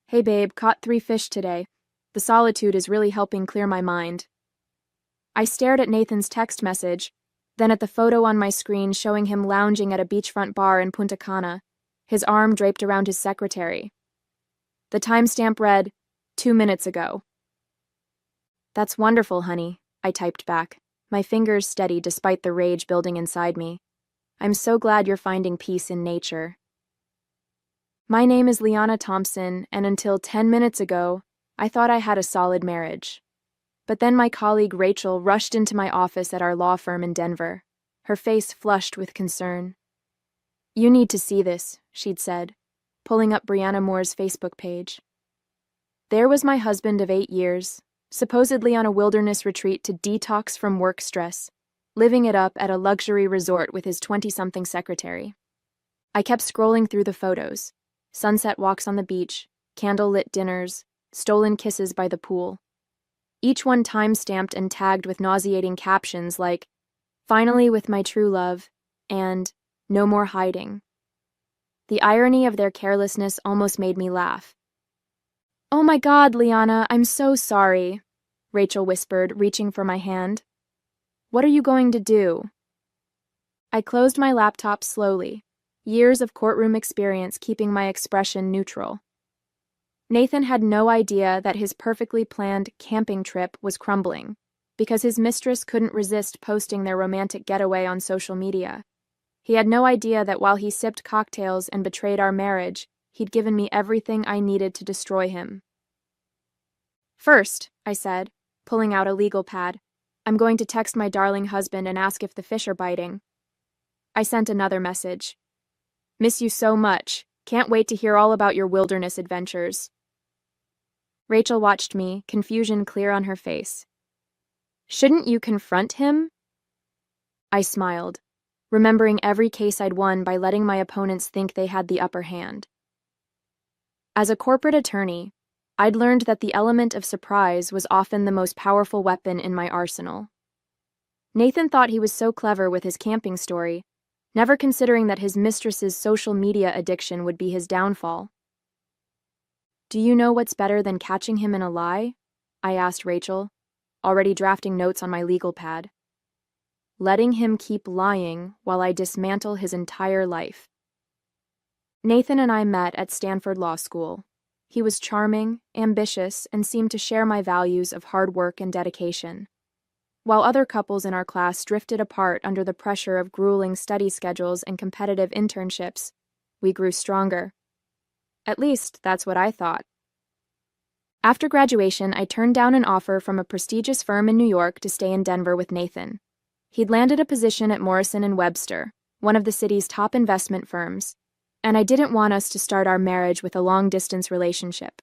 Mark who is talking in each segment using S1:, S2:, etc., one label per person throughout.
S1: Hey babe, caught 3 fish today. The solitude is really helping clear my mind. I stared at Nathan's text message, then at the photo on my screen showing him lounging at a beachfront bar in Punta Cana, his arm draped around his secretary. The timestamp read, 2 minutes ago. That's wonderful, honey, I typed back, my fingers steady despite the rage building inside me. I'm so glad you're finding peace in nature. My name is Liana Thompson, and until 10 minutes ago, I thought I had a solid marriage. But then my colleague Rachel rushed into my office at our law firm in Denver, her face flushed with concern. You need to see this, she'd said, pulling up Brianna Moore's Facebook page. There was my husband of 8 years, supposedly on a wilderness retreat to detox from work stress, living it up at a luxury resort with his 20-something secretary. I kept scrolling through the photos. Sunset walks on the beach, candle-lit dinners, stolen kisses by the pool. Each one time-stamped and tagged with nauseating captions like, "Finally with my true love," and "No more hiding." The irony of their carelessness almost made me laugh. "Oh my God, Liana, I'm so sorry," Rachel whispered, reaching for my hand. "What are you going to do?" I closed my laptop slowly, years of courtroom experience keeping my expression neutral. Nathan had no idea that his perfectly planned camping trip was crumbling, because his mistress couldn't resist posting their romantic getaway on social media. He had no idea that while he sipped cocktails and betrayed our marriage, he'd given me everything I needed to destroy him. "First," I said, pulling out a legal pad, "I'm going to text my darling husband and ask if the fish are biting." I sent another message. "Miss you so much. Can't wait to hear all about your wilderness adventures." Rachel watched me, confusion clear on her face. "Shouldn't you confront him?" I smiled, remembering every case I'd won by letting my opponents think they had the upper hand. As a corporate attorney, I'd learned that the element of surprise was often the most powerful weapon in my arsenal. Nathan thought he was so clever with his camping story, never considering that his mistress's social media addiction would be his downfall. "Do you know what's better than catching him in a lie?" I asked Rachel, already drafting notes on my legal pad. "Letting him keep lying while I dismantle his entire life." Nathan and I met at Stanford Law School. He was charming, ambitious, and seemed to share my values of hard work and dedication. While other couples in our class drifted apart under the pressure of grueling study schedules and competitive internships, we grew stronger. At least, that's what I thought. After graduation, I turned down an offer from a prestigious firm in New York to stay in Denver with Nathan. He'd landed a position at Morrison & Webster, one of the city's top investment firms, and I didn't want us to start our marriage with a long-distance relationship.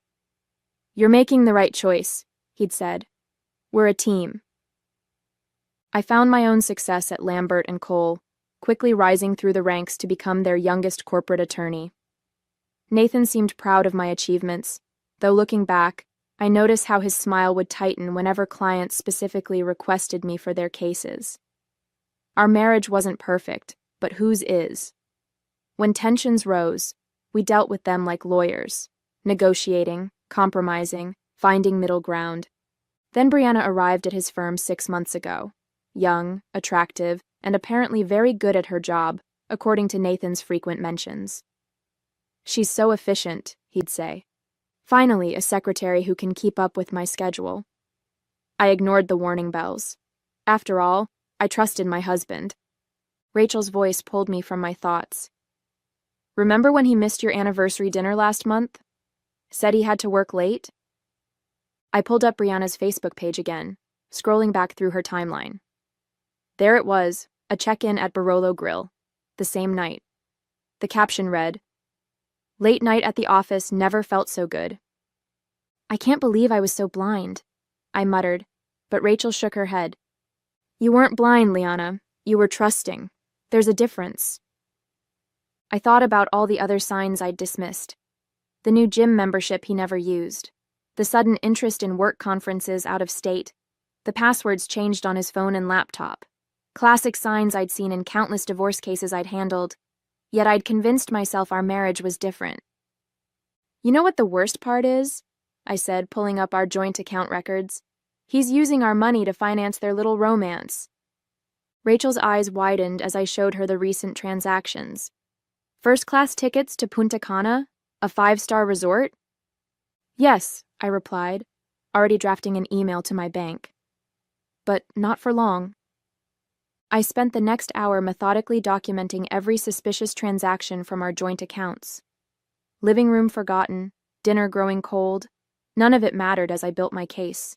S1: "You're making the right choice," he'd said. "We're a team." I found my own success at Lambert & Cole, quickly rising through the ranks to become their youngest corporate attorney. Nathan seemed proud of my achievements, though looking back, I noticed how his smile would tighten whenever clients specifically requested me for their cases. Our marriage wasn't perfect, but whose is? When tensions rose, we dealt with them like lawyers, negotiating, compromising, finding middle ground. Then Brianna arrived at his firm 6 months ago. Young, attractive, and apparently very good at her job, according to Nathan's frequent mentions. "She's so efficient," he'd say. "Finally, a secretary who can keep up with my schedule." I ignored the warning bells. After all, I trusted my husband. Rachel's voice pulled me from my thoughts. "Remember when he missed your anniversary dinner last month? Said he had to work late?" I pulled up Brianna's Facebook page again, scrolling back through her timeline. There it was, a check-in at Barolo Grill, the same night. The caption read, "Late night at the office never felt so good." "I can't believe I was so blind," I muttered, but Rachel shook her head. "You weren't blind, Liana. You were trusting. There's a difference." I thought about all the other signs I'd dismissed. The new gym membership he never used. The sudden interest in work conferences out of state. The passwords changed on his phone and laptop. Classic signs I'd seen in countless divorce cases I'd handled, yet I'd convinced myself our marriage was different. You know what the worst part is? I said, pulling up our joint account records. He's using our money to finance their little romance. Rachel's eyes widened as I showed her the recent transactions. First-class tickets to Punta Cana? A 5-star resort? Yes, I replied, already drafting an email to my bank. But not for long. I spent the next hour methodically documenting every suspicious transaction from our joint accounts. Living room forgotten, dinner growing cold, none of it mattered as I built my case.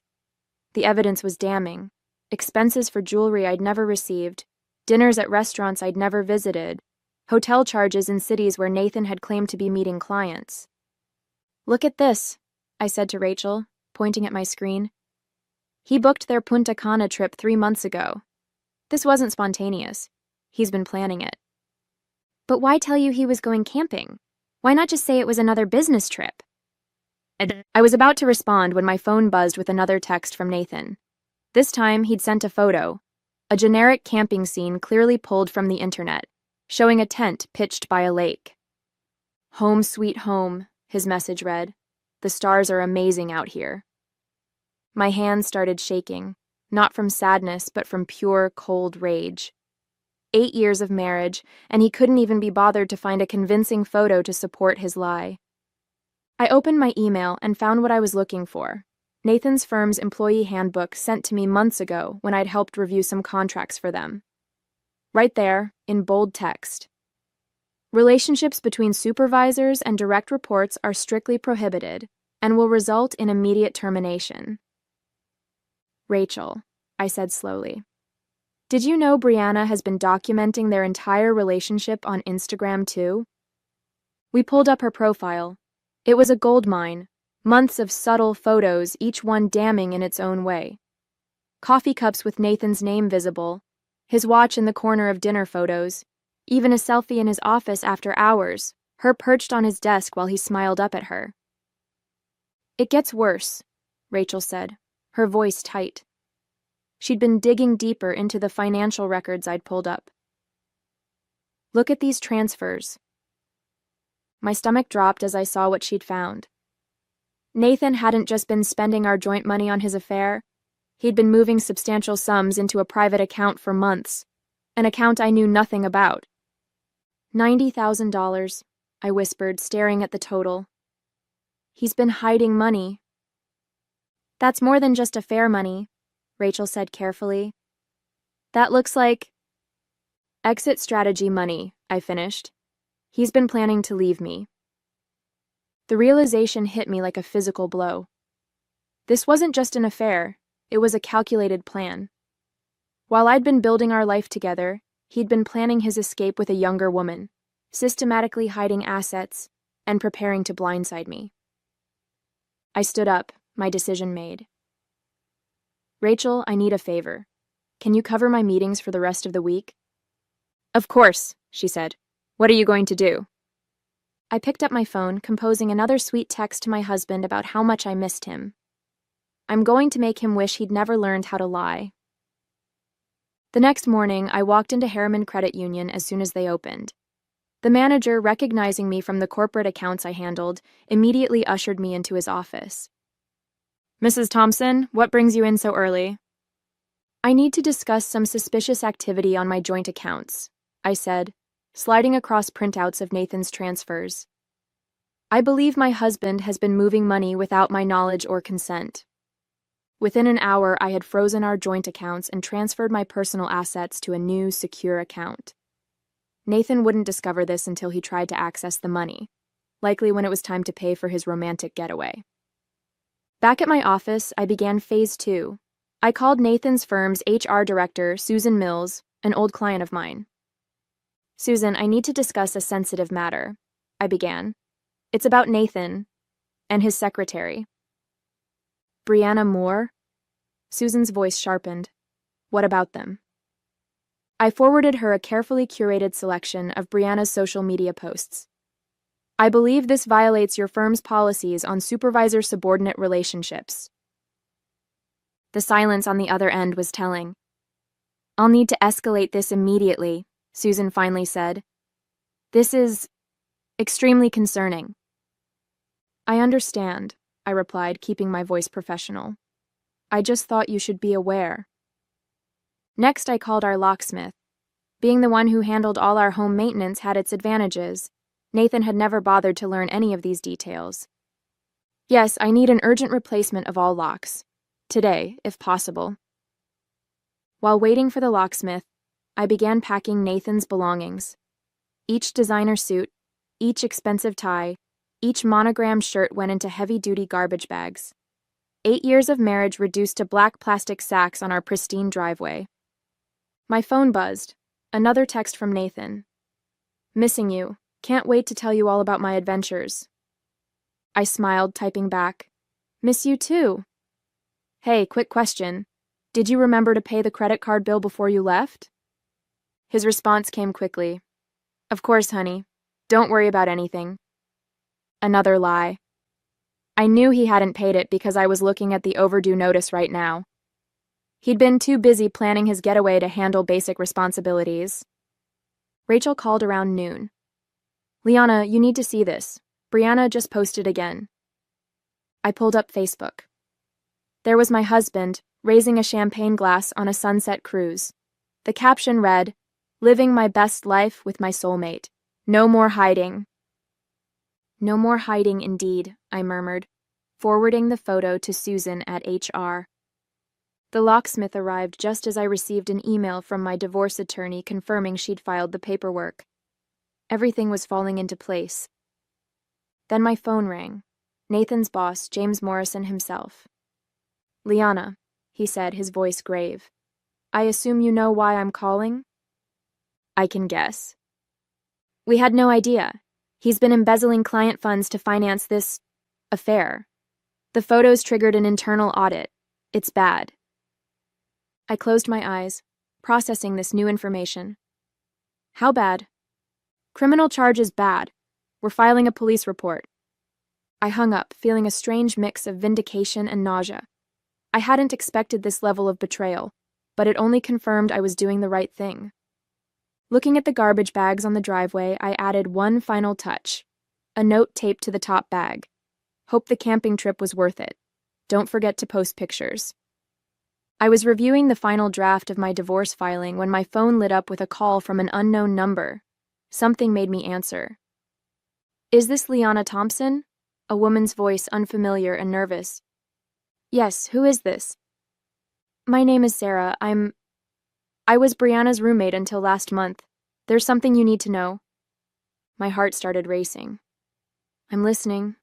S1: The evidence was damning. Expenses for jewelry I'd never received, dinners at restaurants I'd never visited, hotel charges in cities where Nathan had claimed to be meeting clients. Look at this, I said to Rachel, pointing at my screen. He booked their Punta Cana trip 3 months ago. This wasn't spontaneous. He's been planning it. But why tell you he was going camping? Why not just say it was another business trip? I was about to respond when my phone buzzed with another text from Nathan. This time, he'd sent a photo, a generic camping scene clearly pulled from the internet, showing a tent pitched by a lake. Home sweet home, his message read. The stars are amazing out here. My hands started shaking, not from sadness, but from pure, cold rage. 8 years of marriage, and he couldn't even be bothered to find a convincing photo to support his lie. I opened my email and found what I was looking for. Nathan's firm's employee handbook sent to me months ago when I'd helped review some contracts for them. Right there, in bold text. Relationships between supervisors and direct reports are strictly prohibited and will result in immediate termination. Rachel, I said slowly. Did you know Brianna has been documenting their entire relationship on Instagram too? We pulled up her profile. It was a goldmine, months of subtle photos, each one damning in its own way. Coffee cups with Nathan's name visible, his watch in the corner of dinner photos, even a selfie in his office after hours, her perched on his desk while he smiled up at her. It gets worse, Rachel said, her voice tight. She'd been digging deeper into the financial records I'd pulled up. Look at these transfers. My stomach dropped as I saw what she'd found. Nathan hadn't just been spending our joint money on his affair. He'd been moving substantial sums into a private account for months, an account I knew nothing about. $90,000, I whispered, staring at the total. He's been hiding money. That's more than just affair money, Rachel said carefully. That looks like exit strategy money, I finished. He's been planning to leave me. The realization hit me like a physical blow. This wasn't just an affair, it was a calculated plan. While I'd been building our life together, he'd been planning his escape with a younger woman, systematically hiding assets and preparing to blindside me. I stood up, my decision made. Rachel, I need a favor. Can you cover my meetings for the rest of the week? Of course, she said. What are you going to do? I picked up my phone, composing another sweet text to my husband about how much I missed him. I'm going to make him wish he'd never learned how to lie. The next morning, I walked into Harriman Credit Union as soon as they opened. The manager, recognizing me from the corporate accounts I handled, immediately ushered me into his office. Mrs. Thompson, what brings you in so early? I need to discuss some suspicious activity on my joint accounts, I said, sliding across printouts of Nathan's transfers. I believe my husband has been moving money without my knowledge or consent. Within an hour, I had frozen our joint accounts and transferred my personal assets to a new, secure account. Nathan wouldn't discover this until he tried to access the money, likely when it was time to pay for his romantic getaway. Back at my office, I began phase 2. I called Nathan's firm's HR director, Susan Mills, an old client of mine. Susan, I need to discuss a sensitive matter, I began. It's about Nathan and his secretary. Brianna Moore? Susan's voice sharpened. What about them? I forwarded her a carefully curated selection of Brianna's social media posts. I believe this violates your firm's policies on supervisor-subordinate relationships. The silence on the other end was telling. I'll need to escalate this immediately, Susan finally said. This is extremely concerning. understand, I replied, keeping my voice professional. I just thought you should be aware. Next, I called our locksmith. Being the one who handled all our home maintenance had its advantages. Nathan had never bothered to learn any of these details. Yes, I need an urgent replacement of all locks. Today, if possible. While waiting for the locksmith, I began packing Nathan's belongings. Each designer suit, each expensive tie, each monogrammed shirt went into heavy-duty garbage bags. 8 years of marriage reduced to black plastic sacks on our pristine driveway. My phone buzzed. Another text from Nathan. Missing you. Can't wait to tell you all about my adventures. I smiled, typing back. Miss you too. Hey, quick question. Did you remember to pay the credit card bill before you left? His response came quickly. Of course, honey. Don't worry about anything. Another lie. I knew he hadn't paid it because I was looking at the overdue notice right now. He'd been too busy planning his getaway to handle basic responsibilities. Rachel called around noon. Liana, you need to see this. Brianna just posted again. I pulled up Facebook. There was my husband, raising a champagne glass on a sunset cruise. The caption read, Living my best life with my soulmate. No more hiding. No more hiding indeed, I murmured, forwarding the photo to Susan at HR. The locksmith arrived just as I received an email from my divorce attorney confirming she'd filed the paperwork. Everything was falling into place. Then my phone rang. Nathan's boss, James Morrison himself. Liana, he said, his voice grave. I assume you know why I'm calling? I can guess. We had no idea. He's been embezzling client funds to finance this affair. The photos triggered an internal audit. It's bad. I closed my eyes, processing this new information. How bad? Criminal charges bad. We're filing a police report. I hung up, feeling a strange mix of vindication and nausea. I hadn't expected this level of betrayal, but it only confirmed I was doing the right thing. Looking at the garbage bags on the driveway, I added one final touch. A note taped to the top bag. Hope the camping trip was worth it. Don't forget to post pictures. I was reviewing the final draft of my divorce filing when my phone lit up with a call from an unknown number. Something made me answer. Is this Liana Thompson? A woman's voice, unfamiliar and nervous. Yes, who is this? My name is Sarah. I was Brianna's roommate until last month. There's something you need to know. My heart started racing. I'm listening.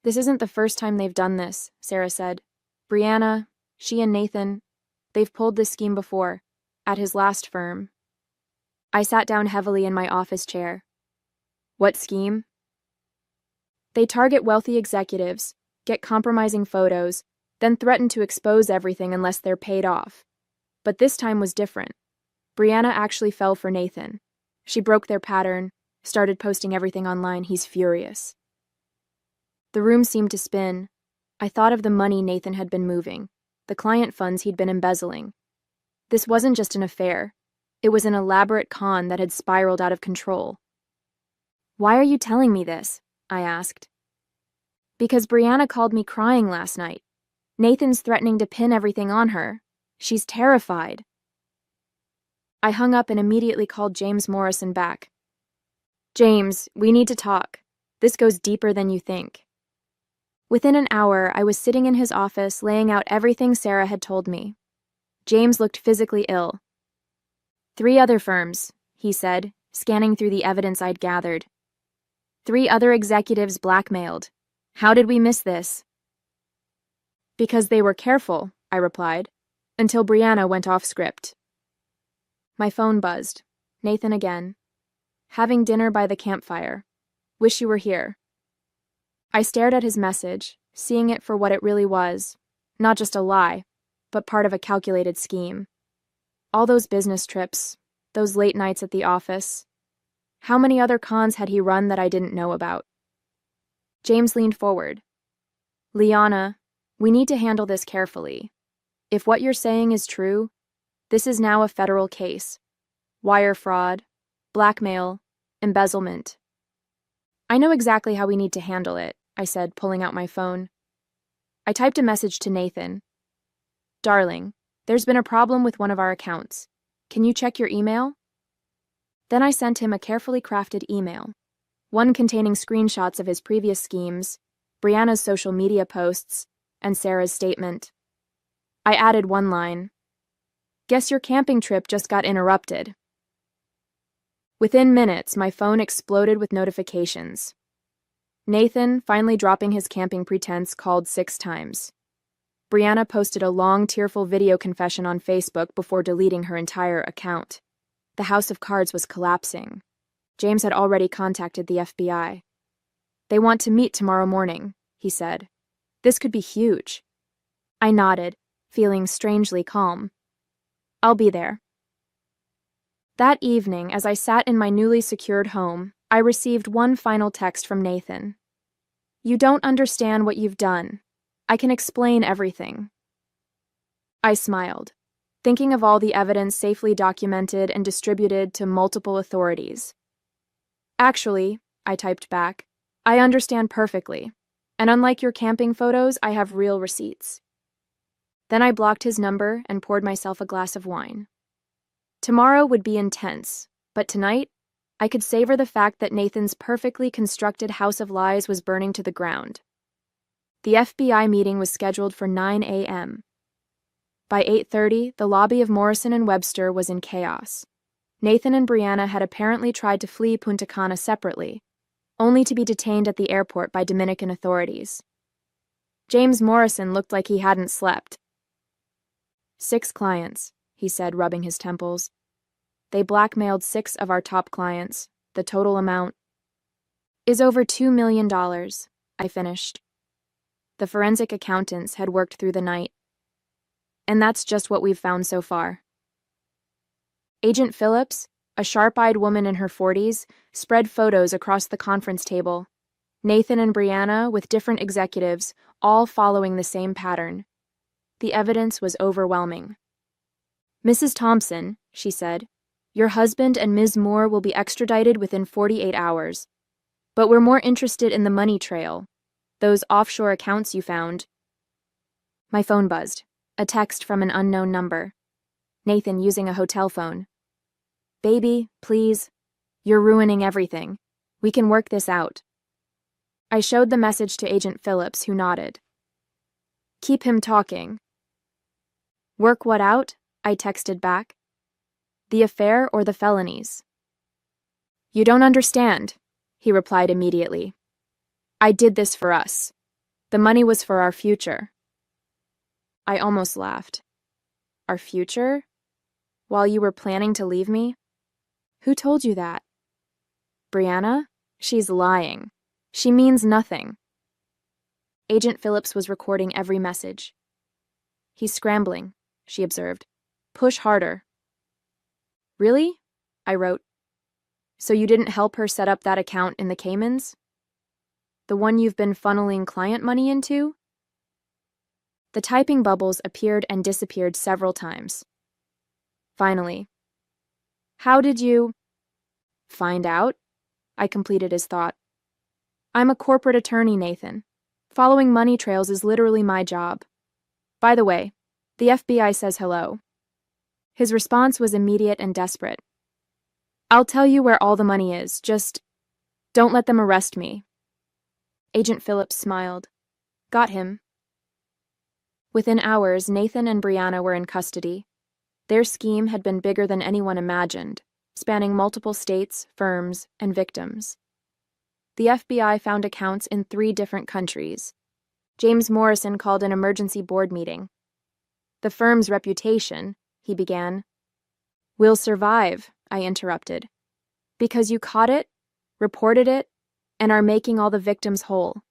S1: This isn't the first time they've done this, Sarah said. Brianna, she and Nathan, they've pulled this scheme before, at his last firm. I sat down heavily in my office chair. What scheme? They target wealthy executives, get compromising photos, then threaten to expose everything unless they're paid off. But this time was different. Brianna actually fell for Nathan. She broke their pattern, started posting everything online. He's furious. The room seemed to spin. I thought of the money Nathan had been moving, the client funds he'd been embezzling. This wasn't just an affair. It was an elaborate con that had spiraled out of control. Why are you telling me this? I asked. Because Brianna called me crying last night. Nathan's threatening to pin everything on her. She's terrified. I hung up and immediately called James Morrison back. James, we need to talk. This goes deeper than you think. Within an hour, I was sitting in his office laying out everything Sarah had told me. James looked physically ill. 3 other firms, he said, scanning through the evidence I'd gathered. 3 other executives blackmailed. How did we miss this? Because they were careful, I replied, until Brianna went off script. My phone buzzed. Nathan again. Having dinner by the campfire. Wish you were here. I stared at his message, seeing it for what it really was. Not just a lie, but part of a calculated scheme. All those business trips, those late nights at the office. How many other cons had he run that I didn't know about? James leaned forward. Liana, we need to handle this carefully. If what you're saying is true, this is now a federal case. Wire fraud, blackmail, embezzlement. I know exactly how we need to handle it, I said, pulling out my phone. I typed a message to Nathan. Darling, there's been a problem with one of our accounts. Can you check your email? Then I sent him a carefully crafted email, one containing screenshots of his previous schemes, Brianna's social media posts, and Sarah's statement. I added one line. Guess your camping trip just got interrupted. Within minutes, my phone exploded with notifications. Nathan, finally dropping his camping pretense, called 6 times. Brianna posted a long, tearful video confession on Facebook before deleting her entire account. The house of cards was collapsing. James had already contacted the FBI. They want to meet tomorrow morning, he said. This could be huge. I nodded, feeling strangely calm. I'll be there. That evening, as I sat in my newly secured home, I received one final text from Nathan. You don't understand what you've done. I can explain everything. I smiled, thinking of all the evidence safely documented and distributed to multiple authorities. Actually, I typed back, I understand perfectly, and unlike your camping photos, I have real receipts. Then I blocked his number and poured myself a glass of wine. Tomorrow would be intense, but tonight, I could savor the fact that Nathan's perfectly constructed house of lies was burning to the ground. The FBI meeting was scheduled for 9 a.m. By 8:30, the lobby of Morrison & Webster was in chaos. Nathan and Brianna had apparently tried to flee Punta Cana separately, only to be detained at the airport by Dominican authorities. James Morrison looked like he hadn't slept. 6 clients, he said, rubbing his temples. They blackmailed 6 of our top clients. The total amount is over $2 million, I finished. The forensic accountants had worked through the night. And that's just what we've found so far. Agent Phillips, a sharp-eyed woman in her 40s, spread photos across the conference table. Nathan and Brianna, with different executives, all following the same pattern. The evidence was overwhelming. Mrs. Thompson, she said, your husband and Ms. Moore will be extradited within 48 hours. But we're more interested in the money trail, those offshore accounts you found. My phone buzzed, a text from an unknown number. Nathan using a hotel phone. Baby, please. You're ruining everything. We can work this out. I showed the message to Agent Phillips, who nodded. Keep him talking. Work what out? I texted back. The affair or the felonies? You don't understand, he replied immediately. I did this for us. The money was for our future. I almost laughed. Our future? While you were planning to leave me? Who told you that? Brianna? She's lying. She means nothing. Agent Phillips was recording every message. He's scrambling, she observed. Push harder. Really? I wrote. So you didn't help her set up that account in the Caymans? The one you've been funneling client money into? The typing bubbles appeared and disappeared several times. Finally. How did you find out? I completed his thought. I'm a corporate attorney, Nathan. Following money trails is literally my job. By the way, the FBI says hello. His response was immediate and desperate. I'll tell you where all the money is, just don't let them arrest me. Agent Phillips smiled. Got him. Within hours, Nathan and Brianna were in custody. Their scheme had been bigger than anyone imagined, spanning multiple states, firms, and victims. The FBI found accounts in 3 different countries. James Morrison called an emergency board meeting. The firm's reputation, he began. Will survive, I interrupted. Because you caught it, reported it, and are making all the victims whole.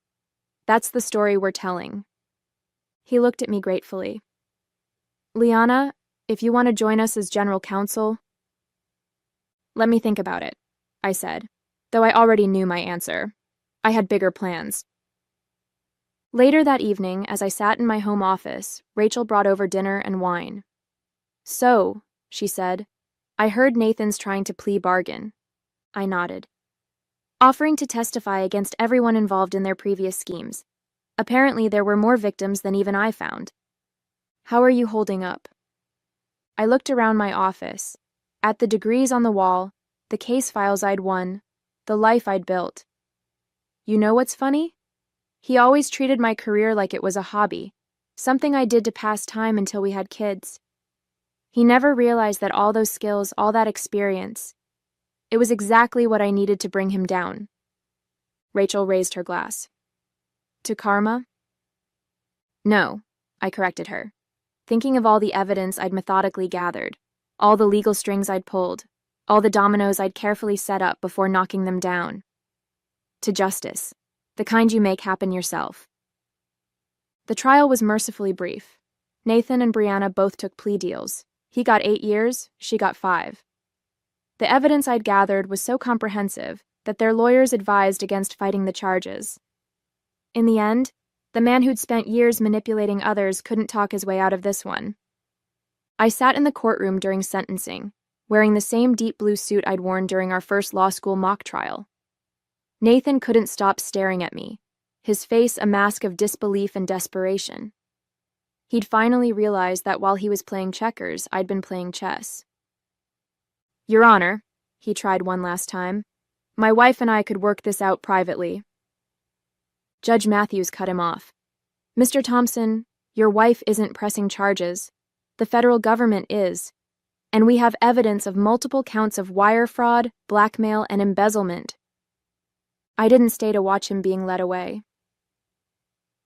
S1: That's the story we're telling. He looked at me gratefully. Liana, if you want to join us as general counsel... Let me think about it, I said, though I already knew my answer. I had bigger plans. Later that evening, as I sat in my home office, Rachel brought over dinner and wine. So, she said, I heard Nathan's trying to plea bargain. I nodded. offering to testify against everyone involved in their previous schemes. Apparently, there were more victims than even I found. How are you holding up? I looked around my office, at the degrees on the wall, the case files I'd won, the life I'd built. You know what's funny? He always treated my career like it was a hobby, something I did to pass time until we had kids. He never realized that all those skills, all that experience, it was exactly what I needed to bring him down. Rachel raised her glass. To karma? No, I corrected her, thinking of all the evidence I'd methodically gathered, all the legal strings I'd pulled, all the dominoes I'd carefully set up before knocking them down. To justice, the kind you make happen yourself. The trial was mercifully brief. Nathan and Brianna both took plea deals. He got 8 years, she got 5. The evidence I'd gathered was so comprehensive that their lawyers advised against fighting the charges. In the end, the man who'd spent years manipulating others couldn't talk his way out of this one. I sat in the courtroom during sentencing, wearing the same deep blue suit I'd worn during our first law school mock trial. Nathan couldn't stop staring at me, his face a mask of disbelief and desperation. He'd finally realized that while he was playing checkers, I'd been playing chess. Your Honor, he tried one last time, my wife and I could work this out privately. Judge Matthews cut him off. Mr. Thompson, your wife isn't pressing charges. The federal government is. And we have evidence of multiple counts of wire fraud, blackmail, and embezzlement. I didn't stay to watch him being led away.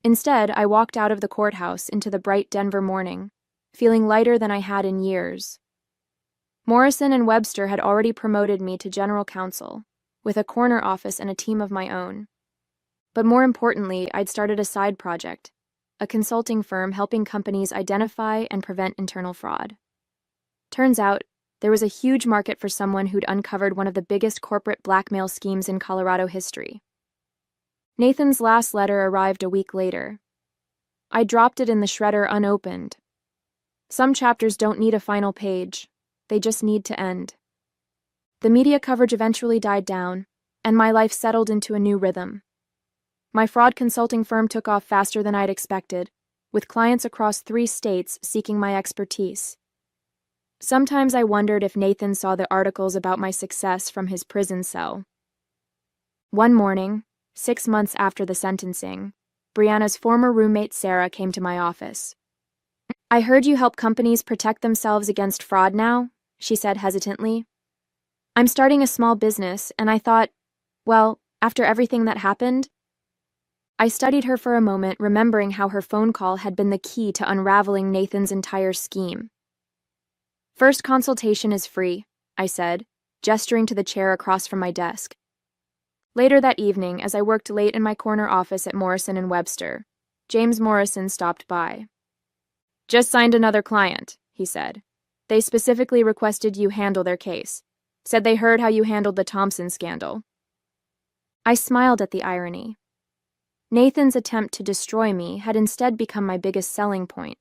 S1: Instead, I walked out of the courthouse into the bright Denver morning, feeling lighter than I had in years. Morrison and Webster had already promoted me to general counsel, with a corner office and a team of my own. But more importantly, I'd started a side project, a consulting firm helping companies identify and prevent internal fraud. Turns out, there was a huge market for someone who'd uncovered one of the biggest corporate blackmail schemes in Colorado history. Nathan's last letter arrived a week later. I dropped it in the shredder unopened. Some chapters don't need a final page. They just need to end. The media coverage eventually died down, and my life settled into a new rhythm. My fraud consulting firm took off faster than I'd expected, with clients across 3 states seeking my expertise. Sometimes I wondered if Nathan saw the articles about my success from his prison cell. One morning, 6 months after the sentencing, Brianna's former roommate Sarah came to my office. I heard you help companies protect themselves against fraud now, she said hesitantly. I'm starting a small business, and I thought, well, after everything that happened. I studied her for a moment, remembering how her phone call had been the key to unraveling Nathan's entire scheme. First consultation is free, I said, gesturing to the chair across from my desk. Later that evening, as I worked late in my corner office at Morrison and Webster, James Morrison stopped by. Just signed another client, he said. They specifically requested you handle their case. Said they heard how you handled the Thompson scandal. I smiled at the irony. Nathan's attempt to destroy me had instead become my biggest selling point.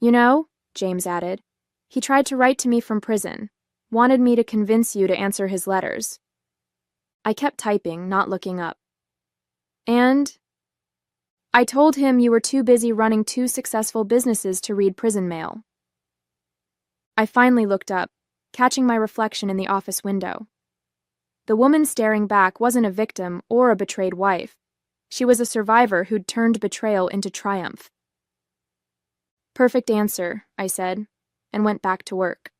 S1: You know, James added, he tried to write to me from prison, wanted me to convince you to answer his letters. I kept typing, not looking up. And I told him you were too busy running 2 successful businesses to read prison mail. I finally looked up, catching my reflection in the office window. The woman staring back wasn't a victim or a betrayed wife. She was a survivor who'd turned betrayal into triumph. Perfect answer, I said, and went back to work.